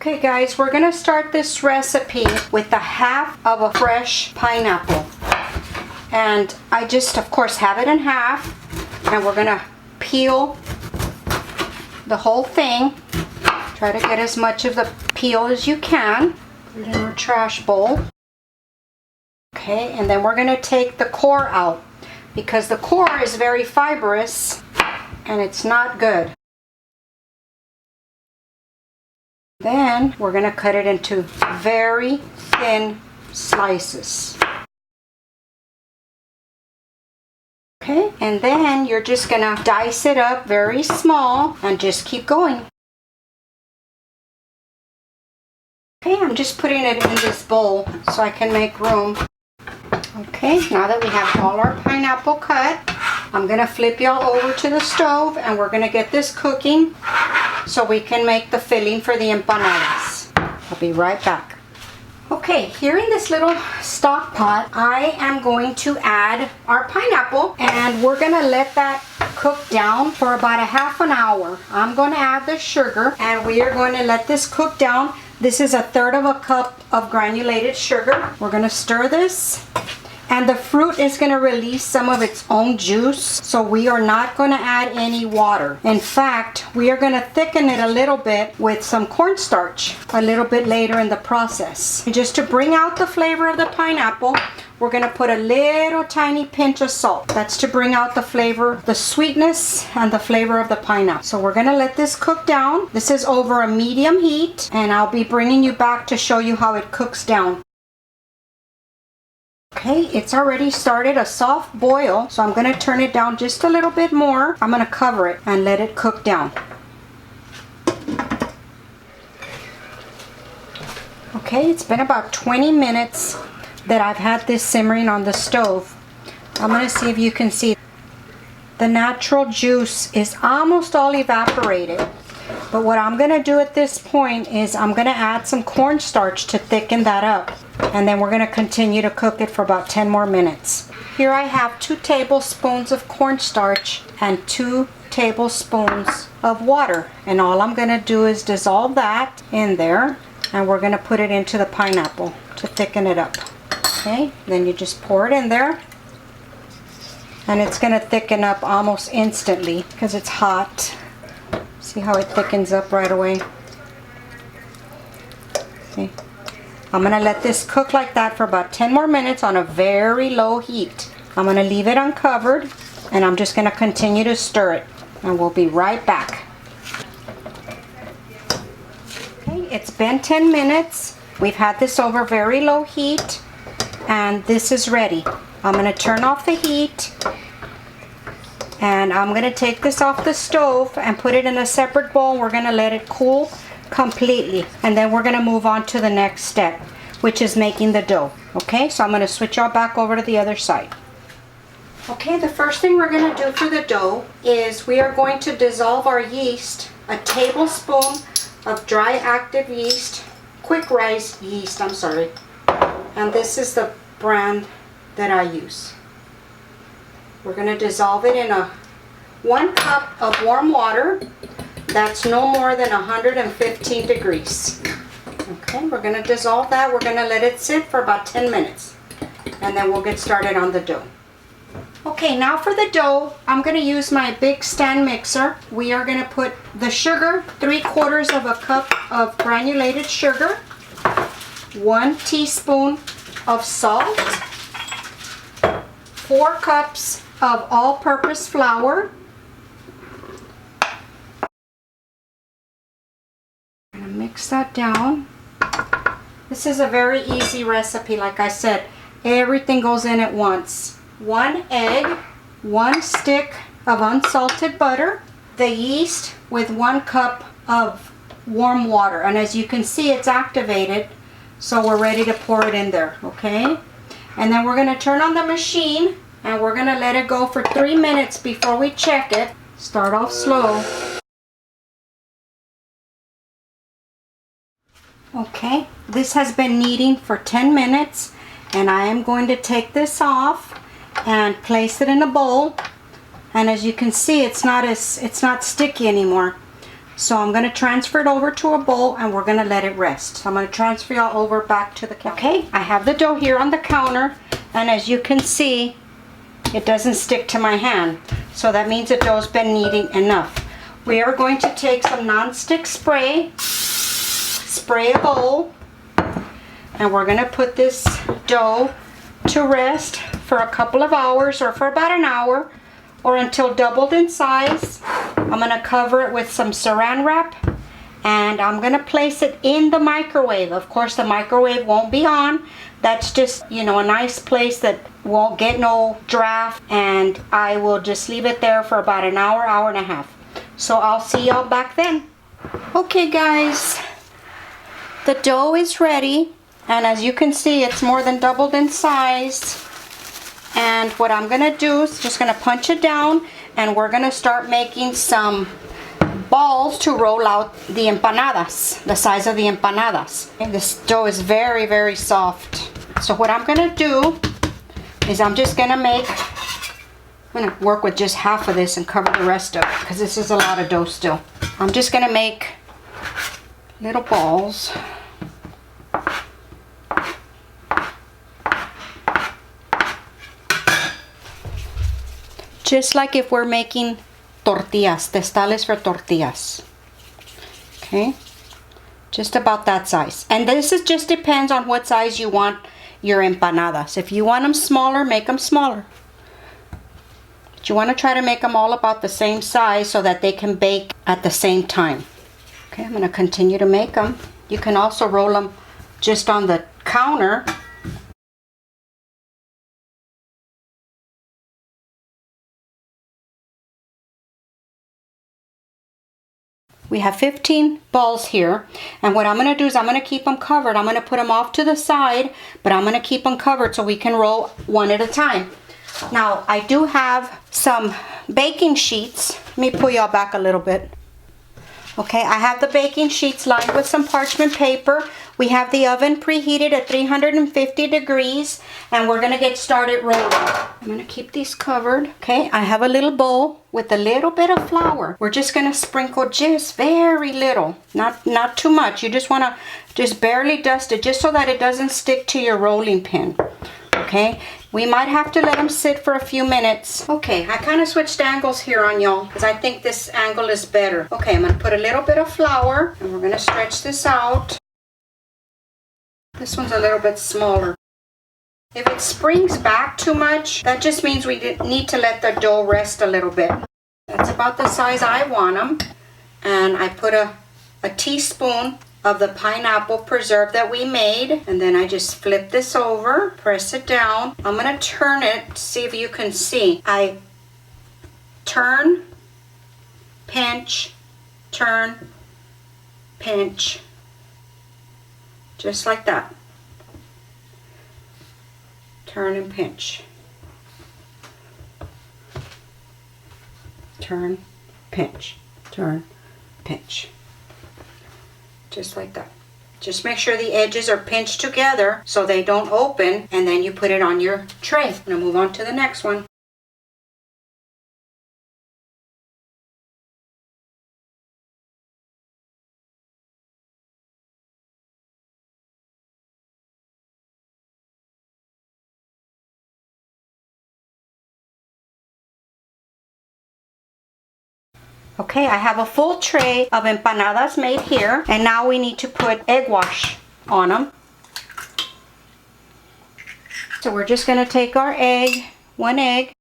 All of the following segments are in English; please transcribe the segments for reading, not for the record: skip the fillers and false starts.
Okay guys, we're gonna start this recipe with the half of a fresh pineapple. And I just, of course, have it in half. And we're gonna peel the whole thing. Try to get as much of the peel as you can. Put it in our trash bowl. Okay, and then we're gonna take the core out because the core is very fibrous and it's not good. Then we're going to cut it into very thin slices. Okay, and then you're just going to dice it up very small and just keep going. Okay, I'm just putting it in this bowl so I can make room. Okay, now that we have all our pineapple cut, I'm going to flip y'all over to the stove and we're going to get this cooking so we can make the filling for the empanadas. I'll be right back. Okay, here in this little stock pot, I am going to add our pineapple and we're going to let that cook down for about a half an hour. I'm going to add the sugar and we are going to let this cook down. This is 1/3 of a cup of granulated sugar. We're going to stir this. And the fruit is going to release some of its own juice, so we are not going to add any water. In fact, we are going to thicken it a little bit with some cornstarch a little bit later in the process. And just to bring out the flavor of the pineapple, we're going to put a little tiny pinch of salt. That's to bring out the flavor, the sweetness, and the flavor of the pineapple. So we're going to let this cook down. This is over a medium heat, and I'll be bringing you back to show you how it cooks down. Okay, it's already started a soft boil, so I'm going to turn it down just a little bit more. I'm going to cover it and let it cook down. Okay, it's been about 20 minutes that I've had this simmering on the stove. I'm going to see if you can see. The natural juice is almost all evaporated. But what I'm going to do at this point is I'm going to add some cornstarch to thicken that up. And then we're going to continue to cook it for about 10 more minutes. Here I have 2 tablespoons of cornstarch and 2 tablespoons of water. And all I'm going to do is dissolve that in there. And we're going to put it into the pineapple to thicken it up. Okay, then you just pour it in there. And it's going to thicken up almost instantly because it's hot. See how it thickens up right away? See? I'm going to let this cook like that for about 10 more minutes on a very low heat. I'm going to leave it uncovered and I'm just going to continue to stir it. And we'll be right back. Okay, it's been 10 minutes. We've had this over very low heat and this is ready. I'm going to turn off the heat. And I'm going to take this off the stove and put it in a separate bowl. We're going to let it cool completely. And then we're going to move on to the next step, which is making the dough. Okay, so I'm going to switch y'all back over to the other side. Okay, the first thing we're going to do for the dough is we are going to dissolve our yeast, a tablespoon of dry active yeast, quick rise yeast, I'm sorry. And this is the brand that I use. We're going to dissolve it in 1 cup of warm water. That's no more than 115 degrees. Okay, we're going to dissolve that. We're going to let it sit for about 10 minutes. And then we'll get started on the dough. Okay, now for the dough, I'm going to use my big stand mixer. We are going to put the sugar, 3/4 of a cup of granulated sugar, 1 teaspoon of salt, 4 cups of all-purpose flour. I'm going to mix that down. This is a very easy recipe, like I said. Everything goes in at once. 1 egg, 1 stick of unsalted butter, the yeast with 1 cup of warm water. And as you can see, it's activated, so we're ready to pour it in there, okay? And then we're going to turn on the machine and we're going to let it go for 3 minutes before we check it. Start off slow. Okay, this has been kneading for 10 minutes and I am going to take this off and place it in a bowl. And as you can see, it's not sticky anymore. So I'm going to transfer it over to a bowl and we're going to let it rest. So I'm going to transfer y'all over back to the counter. Okay, I have the dough here on the counter, and as you can see, it doesn't stick to my hand. So that means the dough's been kneading enough. We are going to take some non-stick spray, spray a bowl, and we're going to put this dough to rest for a couple of hours or for about an hour or until doubled in size. I'm going to cover it with some saran wrap and I'm going to place it in the microwave. Of course, the microwave won't be on. That's just, you know, a nice place that won't get no draft, and I will just leave it there for about an hour, hour and a half. So I'll see y'all back then. Okay guys, the dough is ready, and as you can see, it's more than doubled in size. And what I'm gonna do is just gonna punch it down, and we're gonna start making some balls to roll out the empanadas, the size of the empanadas. And this dough is very, very soft. So what I'm gonna do is I'm gonna work with just half of this and cover the rest of it because this is a lot of dough still. I'm just gonna make little balls. Just like if we're making tortillas, testales for tortillas. Okay, just about that size. And this is just depends on what size you want your empanadas. If you want them smaller, make them smaller. But you want to try to make them all about the same size so that they can bake at the same time. Okay, I'm going to continue to make them. You can also roll them just on the counter. We have 15 balls here, and what I'm going to do is I'm going to keep them covered. I'm going to put them off to the side, but I'm going to keep them covered so we can roll one at a time. Now, I do have some baking sheets. Let me pull y'all back a little bit. Okay, I have the baking sheets lined with some parchment paper. We have the oven preheated at 350 degrees, and we're going to get started rolling. I'm going to keep these covered. Okay, I have a little bowl with a little bit of flour. We're just going to sprinkle just very little, not too much. You just want to just barely dust it just so that it doesn't stick to your rolling pin. Okay, we might have to let them sit for a few minutes. Okay, I kind of switched angles here on y'all because I think this angle is better. Okay, I'm going to put a little bit of flour and we're going to stretch this out. This one's a little bit smaller. If it springs back too much, that just means we need to let the dough rest a little bit. That's about the size I want them. And I put a teaspoon of the pineapple preserve that we made, and then I just flip this over, press it down. I'm going to turn it to see if you can see. I turn, pinch, turn, pinch, just like that. Turn and pinch. Turn, pinch, turn, pinch. Just like that. Just make sure the edges are pinched together so they don't open, and then you put it on your tray. I'm going to move on to the next one. Okay, I have a full tray of empanadas made here, and now we need to put egg wash on them. So we're just going to take our egg, one egg,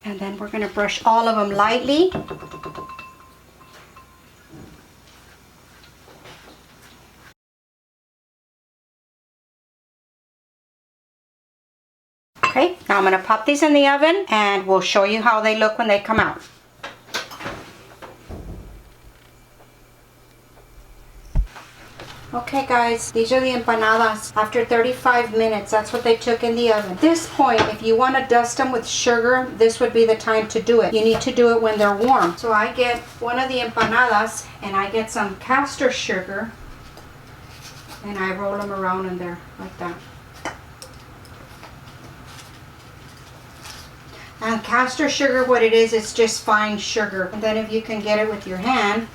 and then we're going to brush all of them lightly. Okay, now I'm going to pop these in the oven and we'll show you how they look when they come out. Okay guys, these are the empanadas after 35 minutes. That's what they took in the oven. At this point, if you want to dust them with sugar, this would be the time to do it. You need to do it when they're warm. So I get one of the empanadas and I get some castor sugar and I roll them around in there like that. And caster sugar, what it is, it's just fine sugar. And then if you can get it with your hand,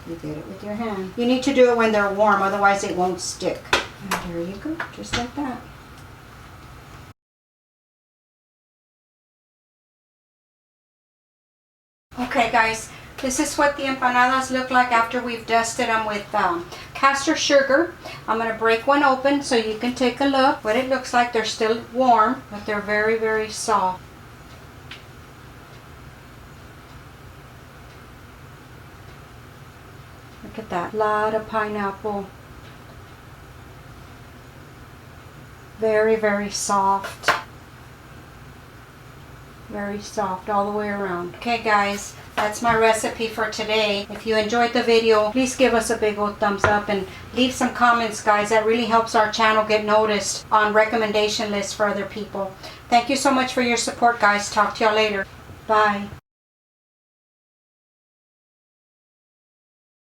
you get it with your hand. You need to do it when they're warm, otherwise it won't stick. And there you go, just like that. Okay guys, this is what the empanadas look like after we've dusted them with caster sugar. I'm going to break one open so you can take a look what it looks like. They're still warm, but they're very, very soft. Look at that, a lot of pineapple. Very, very soft. Very soft all the way around. Okay guys, that's my recipe for today. If you enjoyed the video, please give us a big old thumbs up and leave some comments, guys. That really helps our channel get noticed on recommendation lists for other people. Thank you so much for your support, guys. Talk to y'all later. Bye.